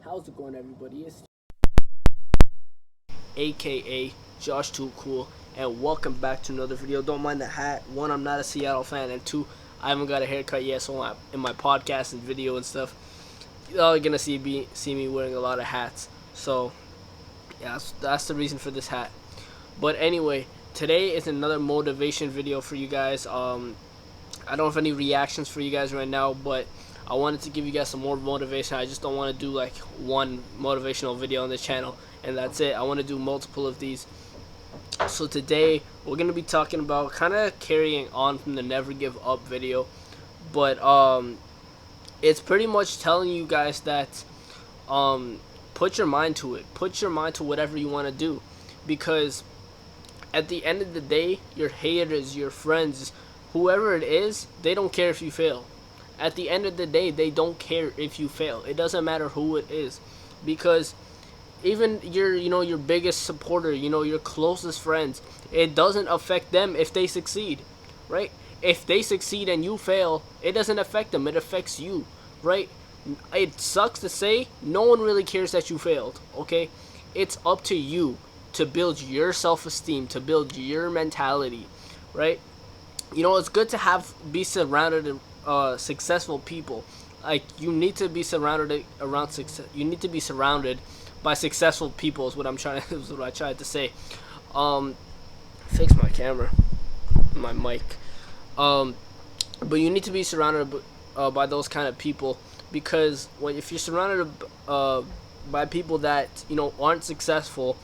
How's it going, everybody? It's aka Josh Too Cool, and welcome back to another video. Don't mind the hat. One, I'm not a Seattle fan, and two, I haven't got a haircut yet, so in my podcast and video and stuff, you're gonna see me wearing a lot of hats. So yeah, that's the reason for this hat. But anyway, today is another motivation video for you guys. I don't have any reactions for you guys right now, but I wanted to give you guys some more motivation. I just don't want to do like one motivational video on the channel and that's it. I want to do multiple of these. So today we're going to be talking about kind of carrying on from the never give up video, but it's pretty much telling you guys that put your mind to it. Put your mind to whatever you want to do, because at the end of the day, your haters, your friends, whoever it is, they don't care if you fail. At the end of the day, they don't care if you fail. It doesn't matter who it is, because even your biggest supporter, your closest friends, it doesn't affect them if they succeed, right? If they succeed and you fail, it doesn't affect them. It affects you, right? It sucks to say, no one really cares that you failed, okay? It's up to you to build your self-esteem, to build your mentality, right? It's good to be surrounded successful people. Like, you need to be surrounded around success. You need to be surrounded by successful people. Is what I tried to say. Fix my camera, my mic. But you need to be surrounded by those kind of people, because if you're surrounded by people that aren't successful,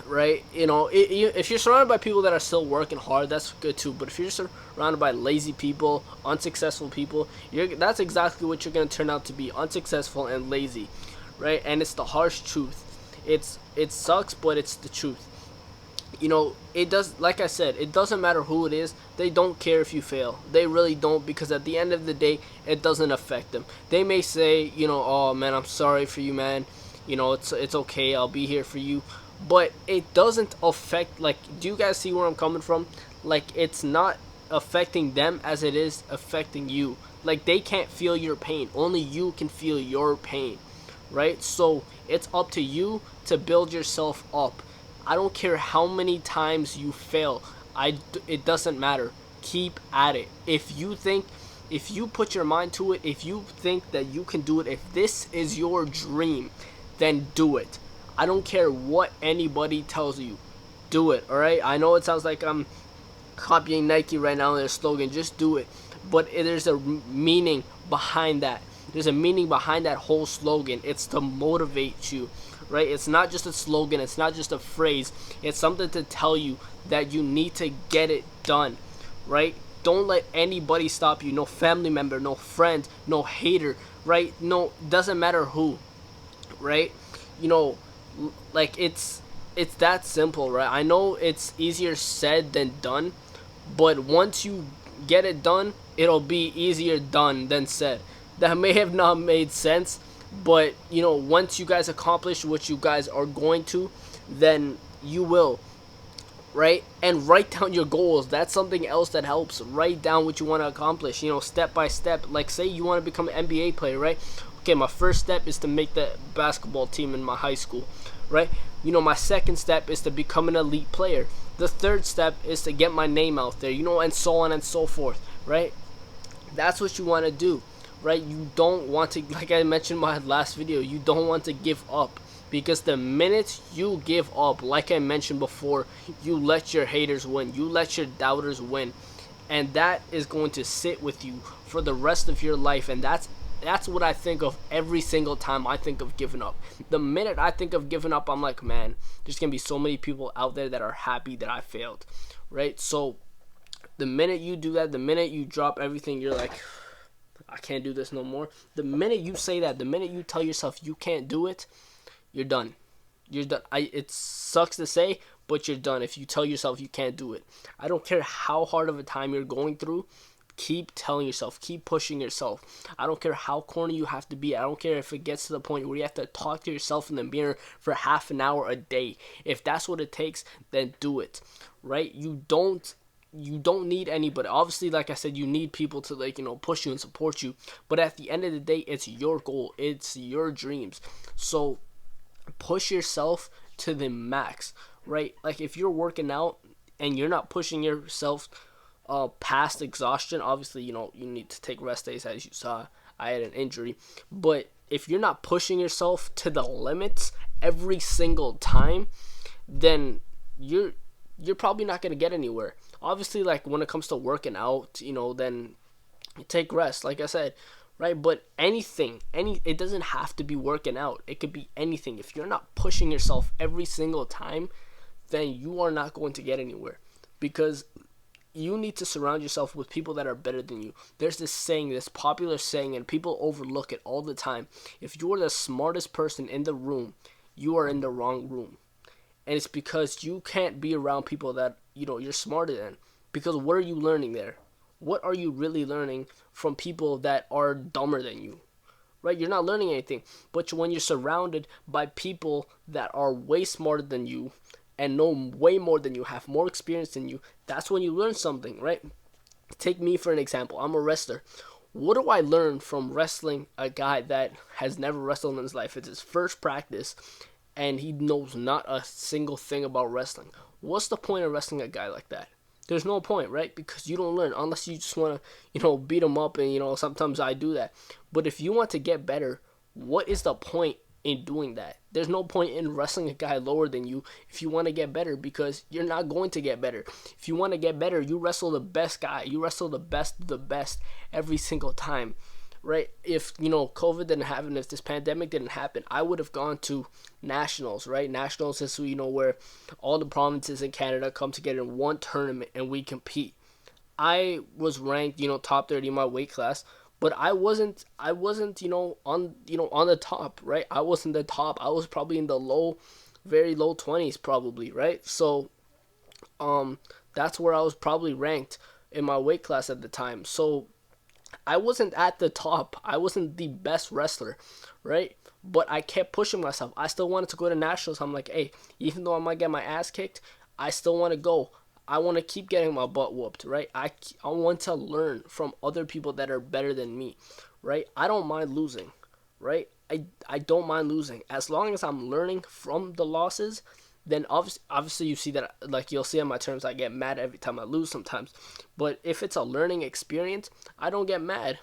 right? If you're surrounded by people that are still working hard, that's good too. But if you're surrounded by lazy people, unsuccessful people, that's exactly what you're going to turn out to be: unsuccessful and lazy, right? And it's the harsh truth. It sucks, but it's the truth. It does, like I said, it doesn't matter who it is. They don't care if you fail. They really don't, because at the end of the day, it doesn't affect them. They may say, oh man, I'm sorry for you, man. It's okay. I'll be here for you. But it doesn't affect, like, do you guys see where I'm coming from? Like, it's not affecting them as it is affecting you. Like, they can't feel your pain. Only you can feel your pain, right? So it's up to you to build yourself up. I don't care how many times you fail. It doesn't matter. Keep at it. If you put your mind to it, if you think that you can do it, if this is your dream, then do it. I don't care what anybody tells you. Do it, alright? I know it sounds like I'm copying Nike right now in their slogan. Just do it. But there's a meaning behind that. There's a meaning behind that whole slogan. It's to motivate you, right? It's not just a slogan. It's not just a phrase. It's something to tell you that you need to get it done, right? Don't let anybody stop you. No family member, no friend, no hater, right? No, doesn't matter who, right? Like, it's that simple, right? I know it's easier said than done, but once you get it done, it'll be easier done than said. That may have not made sense, but once you guys accomplish what you guys are going to, then you will, right? And write down your goals. That's something else that helps. Write down what you want to accomplish, step by step. Like, say you want to become an NBA player, right? Okay, my first step is to make the basketball team in my high school, right? My second step is to become an elite player. The third step is to get my name out there, and so on and so forth, right? That's what you want to do, right? You don't want to, like I mentioned in my last video, you don't want to give up, because the minute you give up, like I mentioned before, you let your haters win. You let your doubters win. And that is going to sit with you for the rest of your life, and that's what I think of every single time I think of giving up. The minute I think of giving up, I'm like, man, there's going to be so many people out there that are happy that I failed, right? So the minute you do that, the minute you drop everything, you're like, I can't do this no more. The minute you say that, the minute you tell yourself you can't do it, you're done. You're done. It sucks to say, but you're done if you tell yourself you can't do it. I don't care how hard of a time you're going through. Keep telling yourself, keep pushing yourself. I don't care how corny you have to be. I don't care if it gets to the point where you have to talk to yourself in the mirror for half an hour a day. If that's what it takes, then do it, right? You don't you don't need anybody. Obviously, like I said, you need people to, like, push you and support you. But at the end of the day, it's your goal. It's your dreams. So push yourself to the max, right? Like, if you're working out and you're not pushing yourself past exhaustion, obviously, you need to take rest days. As you saw, I had an injury. But if you're not pushing yourself to the limits every single time, then you're probably not going to get anywhere. Obviously, like, when it comes to working out, then you take rest, like I said, right? But it doesn't have to be working out. It could be anything. If you're not pushing yourself every single time, then you are not going to get anywhere, because you need to surround yourself with people that are better than you. There's this popular saying, and people overlook it all the time. If you are the smartest person in the room, you are in the wrong room. And it's because you can't be around people that, you're smarter than. Because what are you learning there? What are you really learning from people that are dumber than you? Right? You're not learning anything. But when you're surrounded by people that are way smarter than you and know way more than you, have more experience than you, that's when you learn something, right? Take me for an example. I'm a wrestler. What do I learn from wrestling a guy that has never wrestled in his life? It's his first practice, and he knows not a single thing about wrestling. What's the point of wrestling a guy like that? There's no point, right? Because you don't learn unless you just want to, beat him up, and, sometimes I do that. But if you want to get better, what is the point in doing that? There's no point in wrestling a guy lower than you if you want to get better, because you're not going to get better. If you want to get better, you wrestle the best guy. You wrestle the best of the best every single time. Right? If, COVID didn't happen, if this pandemic didn't happen, I would have gone to nationals, right? Nationals is, where all the provinces in Canada come together in one tournament and we compete. I was ranked, top 30 in my weight class, but I wasn't, on the top, right? I wasn't the top. I was probably in the very low 20s probably, right? So, that's where I was probably ranked in my weight class at the time. So, I wasn't at the top. I wasn't the best wrestler, right? But I kept pushing myself. I still wanted to go to nationals. I'm like, hey, even though I might get my ass kicked, I still want to go. I want to keep getting my butt whooped, right? I want to learn from other people that are better than me, right? I don't mind losing, right? I don't mind losing. As long as I'm learning from the losses, then obviously you see that, like, you'll see on my terms, I get mad every time I lose sometimes. But if it's a learning experience, I don't get mad,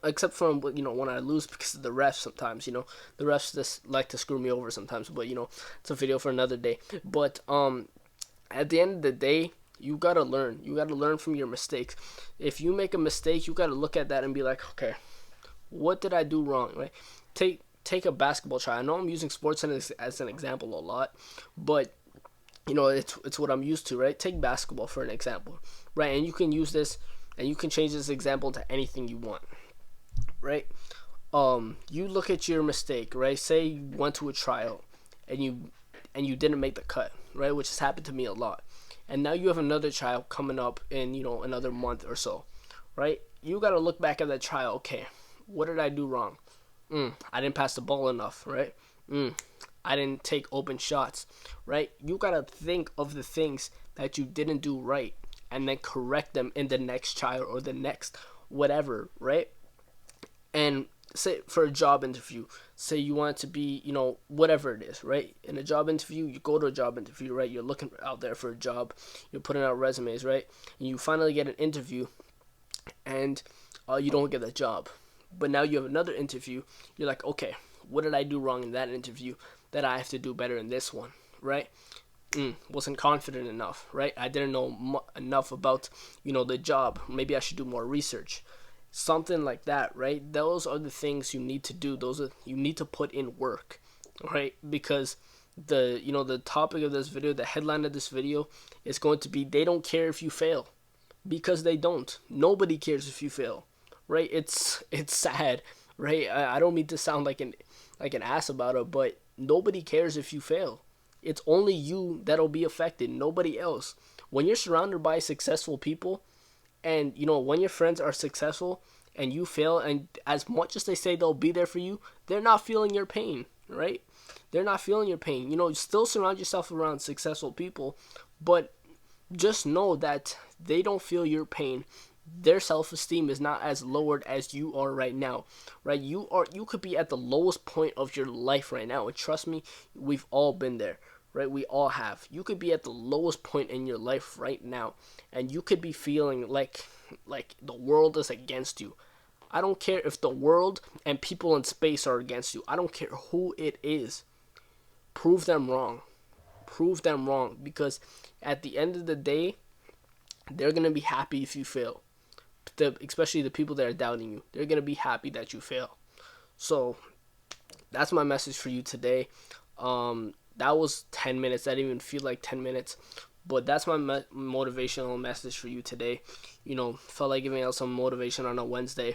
except from, when I lose because of the refs sometimes, the refs just like to screw me over sometimes, but, it's a video for another day. But, at the end of the day, you gotta learn. You gotta learn from your mistakes. If you make a mistake, you gotta look at that and be like, okay, what did I do wrong, right? Take a basketball try. I know I'm using sports as an example a lot, but it's what I'm used to, right? Take basketball for an example, right? And you can use this, and you can change this example to anything you want, right? You look at your mistake, right? Say you went to a tryout and you didn't make the cut, right? Which has happened to me a lot. And now you have another tryout coming up in, another month or so, right? You got to look back at that tryout. Okay, what did I do wrong? I didn't pass the ball enough, right? I didn't take open shots, right? You got to think of the things that you didn't do right and then correct them in the next tryout or the next whatever, right? And say for a job interview, say you want to be, whatever it is, right? In a job interview, you go to a job interview, right? You're looking out there for a job. You're putting out resumes, right? And you finally get an interview and you don't get that job. But now you have another interview. You're like, okay, what did I do wrong in that interview that I have to do better in this one, right? Wasn't confident enough, right? I didn't know enough about, the job. Maybe I should do more research. Something like that, right? Those are the things you need to do. You need to put in work, right? Because the topic of this video, the headline of this video is going to be, they don't care if you fail, because they don't. Nobody cares if you fail. Right? It's sad, right? I don't mean to sound like an ass about it, but nobody cares if you fail. It's only you that'll be affected, nobody else. When you're surrounded by successful people, and when your friends are successful and you fail, and as much as they say they'll be there for you, they're not feeling your pain, right? They're not feeling your pain. Still surround yourself around successful people, but just know that they don't feel your pain. Their self-esteem is not as lowered as you are right now, right? You could be at the lowest point of your life right now, and trust me, we've all been there, right? We all have. You could be at the lowest point in your life right now, and you could be feeling like the world is against you. I don't care if the world and people in space are against you. I don't care who it is. Prove them wrong. Prove them wrong, because at the end of the day, they're going to be happy if you fail. Especially the people that are doubting you. They're going to be happy that you fail. So that's my message for you today. That was 10 minutes. That didn't even feel like 10 minutes. But that's my motivational message for you today. Felt like giving out some motivation on a Wednesday.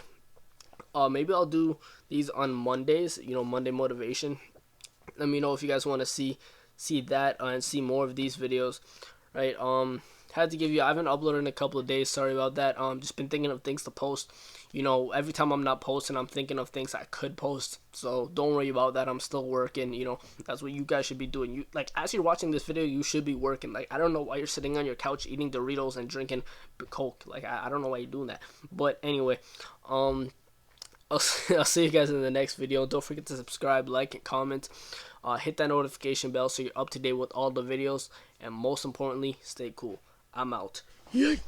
Maybe I'll do these on Mondays. Monday motivation. Let me know if you guys want to see that and see more of these videos. Right. Had to give you. I haven't uploaded in a couple of days. Sorry about that. Just been thinking of things to post. Every time I'm not posting, I'm thinking of things I could post. So don't worry about that. I'm still working. That's what you guys should be doing. You as you're watching this video, you should be working. I don't know why you're sitting on your couch eating Doritos and drinking Coke. I don't know why you're doing that. But anyway, I'll see you guys in the next video. Don't forget to subscribe, like, and comment. Hit that notification bell so you're up to date with all the videos. And most importantly, stay cool. I'm out. Yay!